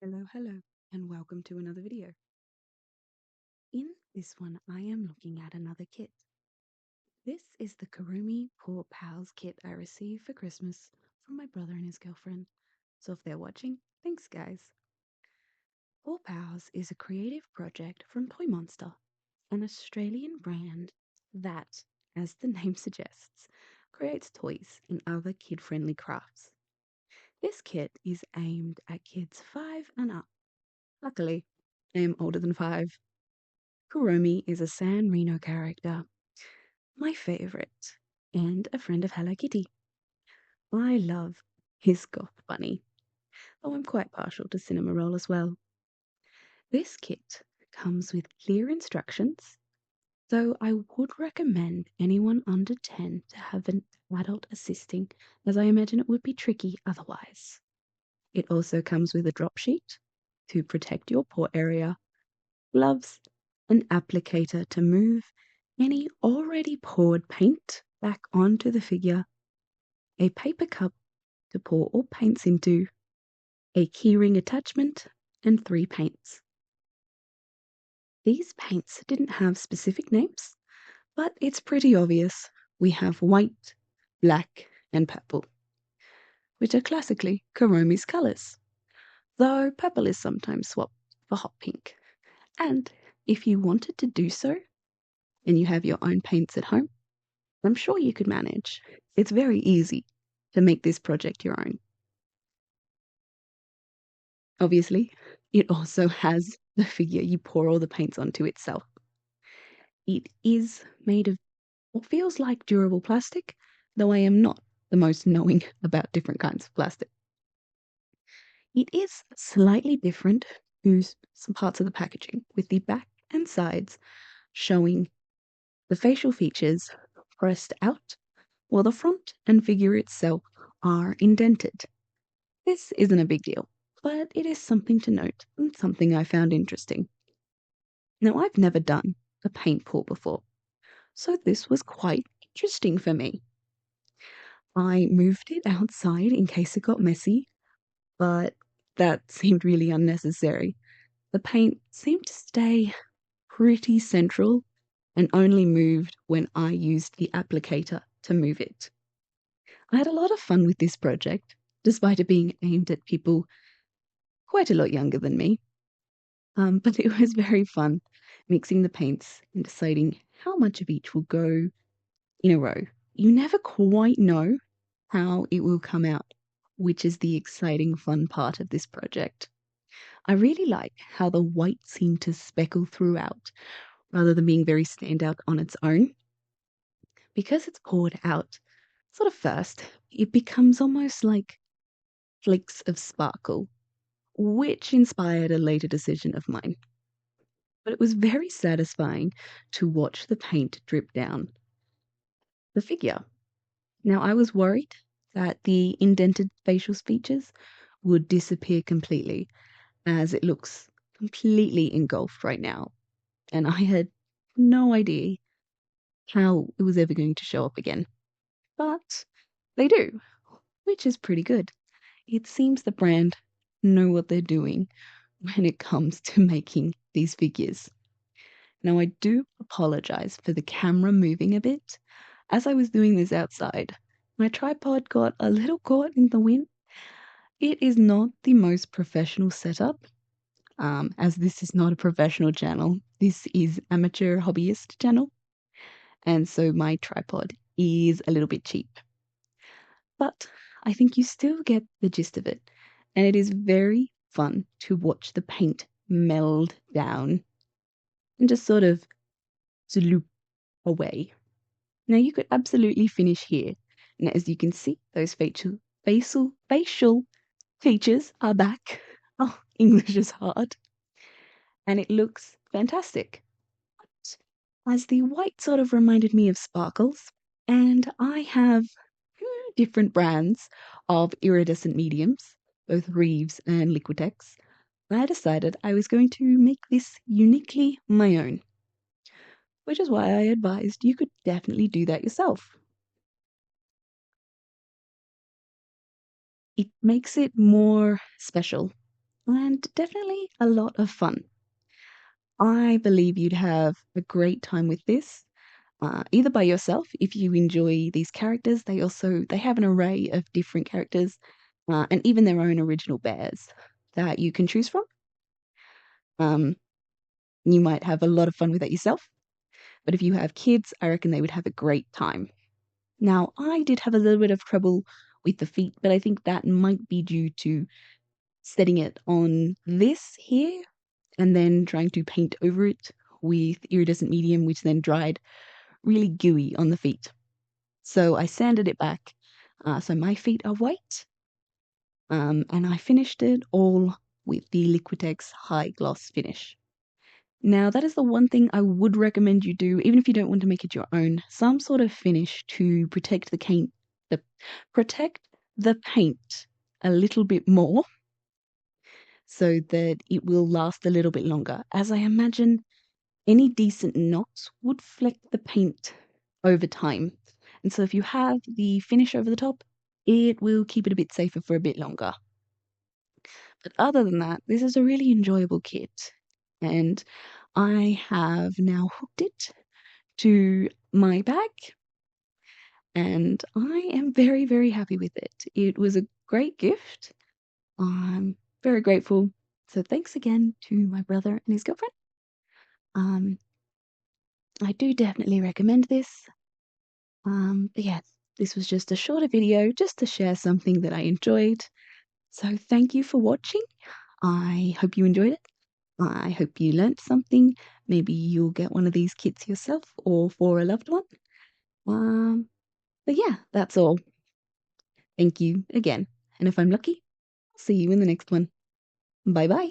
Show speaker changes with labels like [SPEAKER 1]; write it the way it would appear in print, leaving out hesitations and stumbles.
[SPEAKER 1] Hello, and welcome to another video. In this one, I am looking at another kit. This is the Kuromi Palz kit I received for Christmas from my brother and his girlfriend. So if they're watching, thanks guys. Palz is a creative project from Toy Monster, an Australian brand that, as the name suggests, creates toys and other kid-friendly crafts. This kit is aimed at kids 5 and up. Luckily, I am older than 5. Kuromi is a San Reno character, my favorite, and a friend of Hello Kitty. I love his goth bunny, though I'm quite partial to Cinnamoroll as well. This kit comes with clear instructions, though I would recommend anyone under 10 to have an adult assisting, as I imagine it would be tricky otherwise. It also comes with a drop sheet to protect your paw area, gloves, an applicator to move any already poured paint back onto the figure, a paper cup to pour all paints into, a keyring attachment, and 3 paints. These paints didn't have specific names, but it's pretty obvious. We have white, black, and purple, which are classically Kuromi's colours, though purple is sometimes swapped for hot pink. And if you wanted to do so, and you have your own paints at home, I'm sure you could manage. It's very easy to make this project your own. Obviously, it also has the figure you pour all the paints onto itself. It is made of what feels like durable plastic, though I am not the most knowing about different kinds of plastic. It is slightly different to some parts of the packaging, with the back and sides showing the facial features pressed out, while the front and figure itself are indented. This isn't a big deal, but it is something to note and something I found interesting. Now, I've never done a paint pour before, so this was quite interesting for me. I moved it outside in case it got messy, but that seemed really unnecessary. The paint seemed to stay pretty central and only moved when I used the applicator to move it. I had a lot of fun with this project, despite it being aimed at people quite a lot younger than me. But it was very fun mixing the paints and deciding how much of each will go in a row. You never quite know how it will come out, which is the exciting fun part of this project. I really like how the white seemed to speckle throughout rather than being very standout on its own. Because it's poured out sort of first, it becomes almost like flakes of sparkle, which inspired a later decision of mine. But it was very satisfying to watch the paint drip down the figure. Now, I was worried that the indented facial features would disappear completely, as it looks completely engulfed right now, and I had no idea how it was ever going to show up again. But they do, which is pretty good. It seems the brand know what they're doing when it comes to making these figures. Now, I do apologize for the camera moving a bit. As I was doing this outside, my tripod got a little caught in the wind. It is not the most professional setup, as this is not a professional channel. This is amateur hobbyist channel, and so my tripod is a little bit cheap. But I think you still get the gist of it, and it is very fun to watch the paint meld down and just sort of sloop away. Now you could absolutely finish here. And as you can see, those facial features are back. Oh, English is hard. And it looks fantastic. But as the white sort of reminded me of sparkles, and I have different brands of iridescent mediums, both Reeves and Liquitex, I decided I was going to make this uniquely my own, which is why I advised you could definitely do that yourself. It makes it more special and definitely a lot of fun. I believe you'd have a great time with this, either by yourself if you enjoy these characters. They have an array of different characters, and even their own original bears that you can choose from. Um, you might have a lot of fun with that yourself, but if you have kids, I reckon they would have a great time. Now, I did have a little bit of trouble with the feet, but I think that might be due to setting it on this here and then trying to paint over it with iridescent medium, which then dried really gooey on the feet. So I sanded it back, so my feet are white, and I finished it all with the Liquitex High Gloss finish. Now, that is the one thing I would recommend you do, even if you don't want to make it your own, some sort of finish to protect the paint a little bit more so that it will last a little bit longer. As I imagine any decent knots would fleck the paint over time. And so if you have the finish over the top, it will keep it a bit safer for a bit longer. But other than that, this is a really enjoyable kit. And I have now hooked it to my bag, and I am very, very happy with it. It was a great gift. I'm very grateful. So thanks again to my brother and his girlfriend. Um, I do definitely recommend this. But yeah, this was just a shorter video just to share something that I enjoyed. So thank you for watching. I hope you enjoyed it. I hope you learnt something. Maybe you'll get one of these kits yourself or for a loved one. But yeah, that's all. Thank you again. And if I'm lucky, I'll see you in the next one. Bye bye.